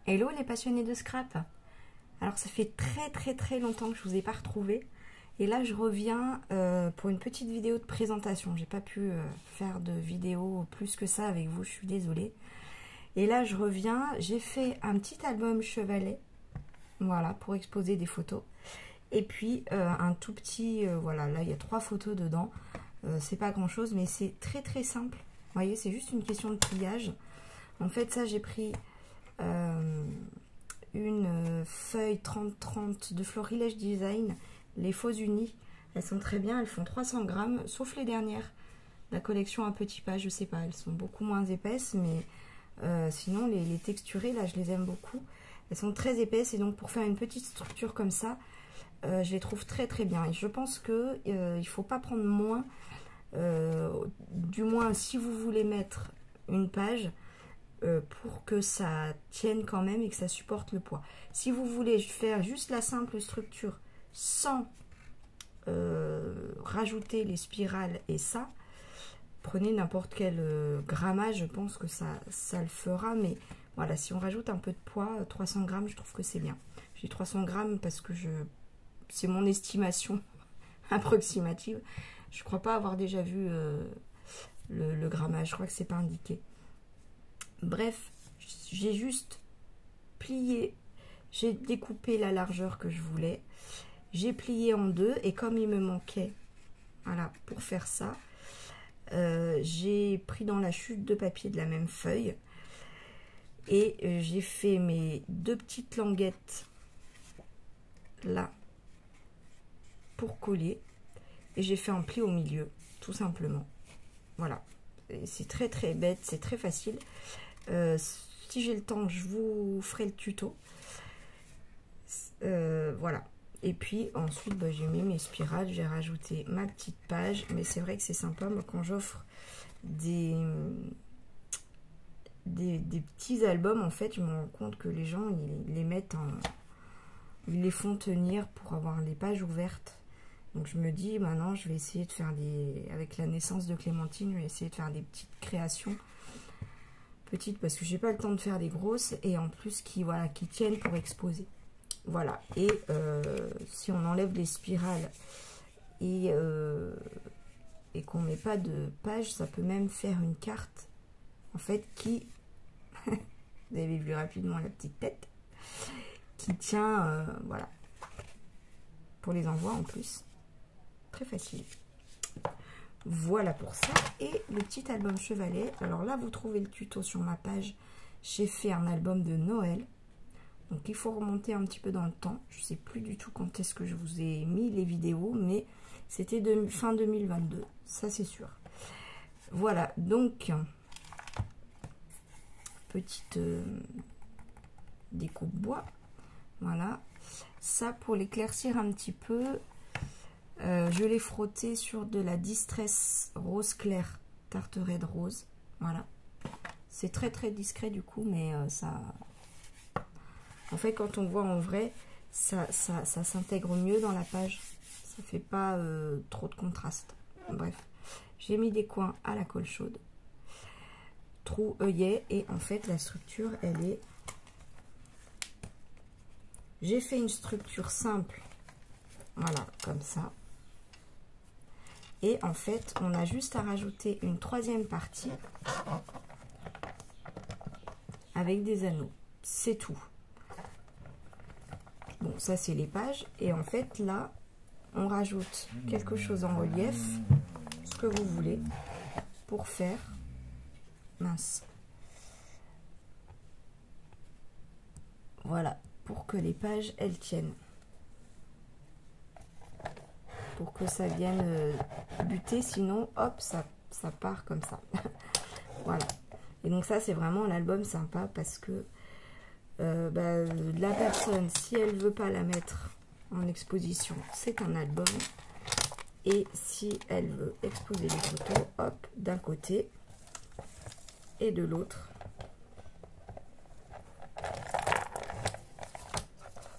Hello les passionnés de scrap. Alors ça fait très longtemps que je vous ai pas retrouvé. Et là je reviens pour une petite vidéo de présentation. J'ai pas pu faire de vidéo plus que ça avec vous, je suis désolée. Et là je reviens, j'ai fait un petit album chevalet. Voilà, pour exposer des photos. Et puis un tout petit, voilà, là il y a 3 photos dedans. C'est pas grand chose, mais c'est très simple. Vous voyez, c'est juste une question de pliage. En fait, ça j'ai pris une feuille 30-30 de Florilège Design, les faux unis. Elles sont très bien, elles font 300 grammes, sauf les dernières. La collection à petits pas, je sais pas, elles sont beaucoup moins épaisses, mais sinon les texturées, là, je les aime beaucoup. Elles sont très épaisses et donc pour faire une petite structure comme ça, je les trouve très bien. Et je pense que il faut pas prendre moins, du moins si vous voulez mettre une page, pour que ça tienne quand même et que ça supporte le poids. Si vous voulez faire juste la simple structure sans rajouter les spirales et ça, prenez n'importe quel grammage, je pense que ça le fera, mais voilà, si on rajoute un peu de poids, 300 grammes, je trouve que c'est bien. J'ai 300 grammes parce que c'est mon estimation approximative. Je crois pas avoir déjà vu le grammage, je crois que c'est pas indiqué. Bref, j'ai juste plié, j'ai découpé la largeur que je voulais, j'ai plié en deux et comme il me manquait, voilà, pour faire ça, j'ai pris dans la chute de papier de la même feuille et j'ai fait mes 2 petites languettes là pour coller et j'ai fait un pli au milieu, tout simplement. Voilà, c'est très bête, c'est très facile. Si j'ai le temps, je vous ferai le tuto. Voilà. Et puis ensuite, bah, j'ai mis mes spirales, j'ai rajouté ma petite page. Mais c'est vrai que c'est sympa, moi, quand j'offre des petits albums, en fait, je me rends compte que les gens, ils les mettent ils les font tenir pour avoir les pages ouvertes. Donc je me dis, maintenant, je vais essayer de faire avec la naissance de Clémentine, je vais essayer de faire des petites créations. Petites parce que j'ai pas le temps de faire des grosses et en plus qui tiennent pour exposer. Voilà, et si on enlève les spirales et qu'on met pas de page, ça peut même faire une carte en fait qui vous avez vu rapidement la petite tête qui tient, voilà, pour les envois en plus, très facile. Voilà pour ça. Et le petit album chevalet, alors là vous trouvez le tuto sur ma page. J'ai fait un album de Noël, donc il faut remonter un petit peu dans le temps. Je sais plus du tout quand est-ce que je vous ai mis les vidéos, mais c'était fin 2022, ça c'est sûr. Voilà, donc petite découpe bois, voilà. Ça pour l'éclaircir un petit peu, je l'ai frotté sur de la Distress rose clair, Tarterette rose, voilà. C'est très discret du coup, mais ça, en fait, quand on voit en vrai, ça s'intègre mieux dans la page. Ça fait pas trop de contraste. Bref, j'ai mis des coins à la colle chaude, trou œillet, et en fait la structure, elle est, j'ai fait une structure simple, voilà, comme ça. Et en fait, on a juste à rajouter une 3e partie avec des anneaux. C'est tout. Bon, ça, c'est les pages. Et en fait, là, on rajoute quelque chose en relief, ce que vous voulez, pour faire... Mince. Voilà, pour que les pages, elles tiennent. Pour que ça vienne buter, sinon hop, ça part comme ça. Voilà, et donc ça c'est vraiment l'album sympa parce que la personne, si elle veut pas la mettre en exposition, c'est un album, et si elle veut exposer les photos, hop, d'un côté et de l'autre.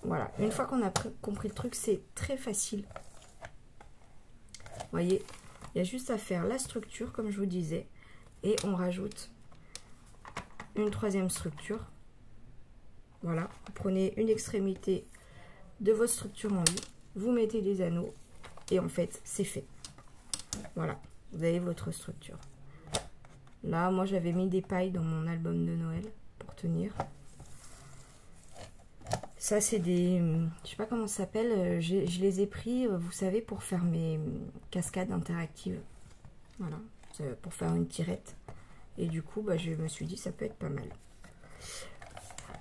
Voilà, une fois qu'on a compris le truc, c'est très facile. Vous voyez, il y a juste à faire la structure comme je vous disais, et on rajoute une 3e structure Voilà, vous prenez une extrémité de votre structure en lit, vous mettez des anneaux et en fait c'est fait. Voilà, vous avez votre structure. Là, moi j'avais mis des pailles dans mon album de Noël pour tenir. Ça c'est des, je sais pas comment ça s'appelle, je les ai pris, vous savez, pour faire mes cascades interactives. Voilà, pour faire une tirette. Et du coup, bah, je me suis dit ça peut être pas mal.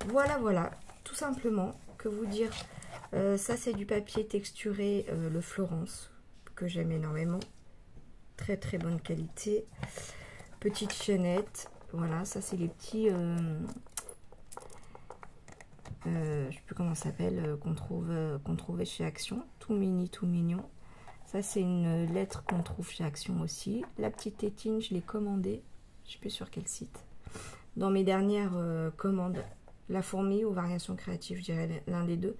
Voilà, voilà, tout simplement, que vous dire. Ça c'est du papier texturé, le Florence, que j'aime énormément. Très très bonne qualité. Petite chaînette. Voilà, ça c'est les petits... je sais plus comment ça s'appelle, qu'on trouvait chez Action. Tout mini, tout mignon. Ça c'est une lettre qu'on trouve chez Action aussi. La petite tétine, je l'ai commandée. Je sais plus sur quel site. Dans mes dernières commandes. La fourmi ou variation créative, je dirais l'un des deux.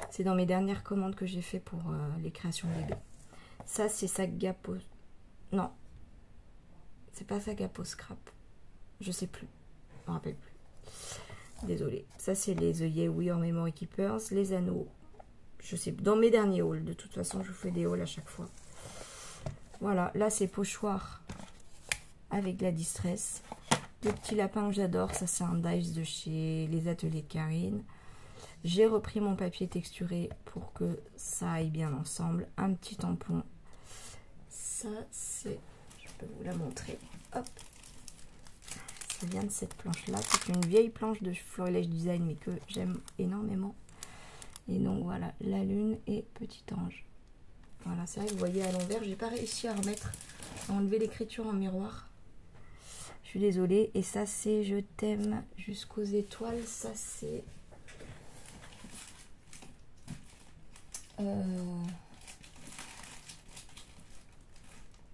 C'est dans mes dernières commandes que j'ai fait pour les créations bébés. Ça c'est Sagapo. Non. C'est pas Sagapo Scrap. Je sais plus. Je me rappelle plus. Désolée. Ça c'est les œillets We Are Memory Keepers. Les anneaux. Je sais. Dans mes derniers hauls. De toute façon, je vous fais des hauls à chaque fois. Voilà. Là c'est pochoir avec de la distress. Le petit lapin que j'adore, ça c'est un dice de chez les ateliers de Karine. J'ai repris mon papier texturé pour que ça aille bien ensemble. Un petit tampon. Ça c'est, je peux vous la montrer. Hop. Ça vient de cette planche là. C'est une vieille planche de Florilège Design mais que j'aime énormément. Et donc voilà, la lune et petit ange. Voilà, c'est vrai que vous voyez à l'envers, j'ai pas réussi à remettre, à enlever l'écriture en miroir. Je suis désolée. Et ça c'est Je t'aime jusqu'aux étoiles. Ça c'est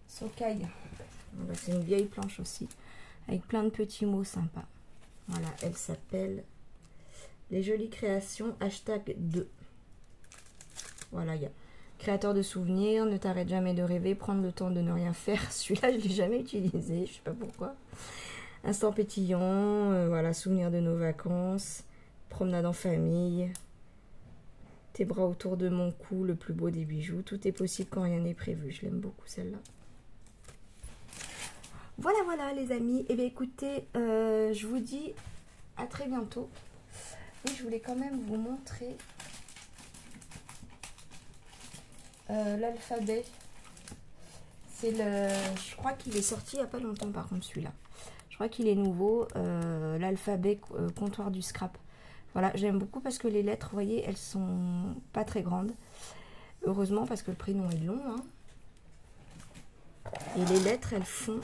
Sokai. C'est une vieille planche aussi avec plein de petits mots sympas. Voilà, elle s'appelle Les Jolies Créations #2. Voilà, il y a créateur de souvenirs, ne t'arrête jamais de rêver, prendre le temps de ne rien faire. Celui-là, je ne l'ai jamais utilisé, je sais pas pourquoi. Instant pétillant, voilà, souvenir de nos vacances, promenade en famille, tes bras autour de mon cou, le plus beau des bijoux, tout est possible quand rien n'est prévu. Je l'aime beaucoup celle-là. Voilà, voilà les amis. Et bien écoutez, je vous dis à très bientôt. Et je voulais quand même vous montrer l'alphabet. C'est le, je crois qu'il est sorti il n'y a pas longtemps par contre celui-là. Je crois qu'il est nouveau, l'alphabet comptoir du scrap. Voilà, j'aime beaucoup parce que les lettres, vous voyez, elles sont pas très grandes. Heureusement parce que le prénom est long. Hein. Et les lettres, elles font...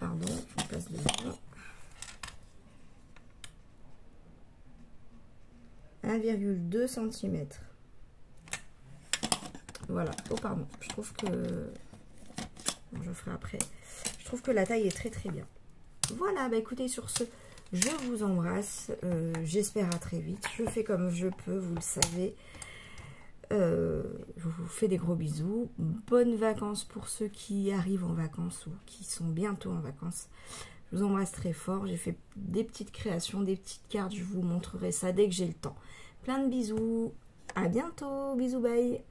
Pardon, je passe devant. 1,2 cm. Voilà. Oh pardon, je trouve que... Bon, je ferai après. Je trouve que la taille est très très bien. Voilà, bah écoutez, sur ce, je vous embrasse. J'espère à très vite. Je fais comme je peux, vous le savez. Je vous fais des gros bisous. Bonnes vacances pour ceux qui arrivent en vacances ou qui sont bientôt en vacances. Je vous embrasse très fort. J'ai fait des petites créations, des petites cartes. Je vous montrerai ça dès que j'ai le temps. Plein de bisous. À bientôt. Bisous, bye.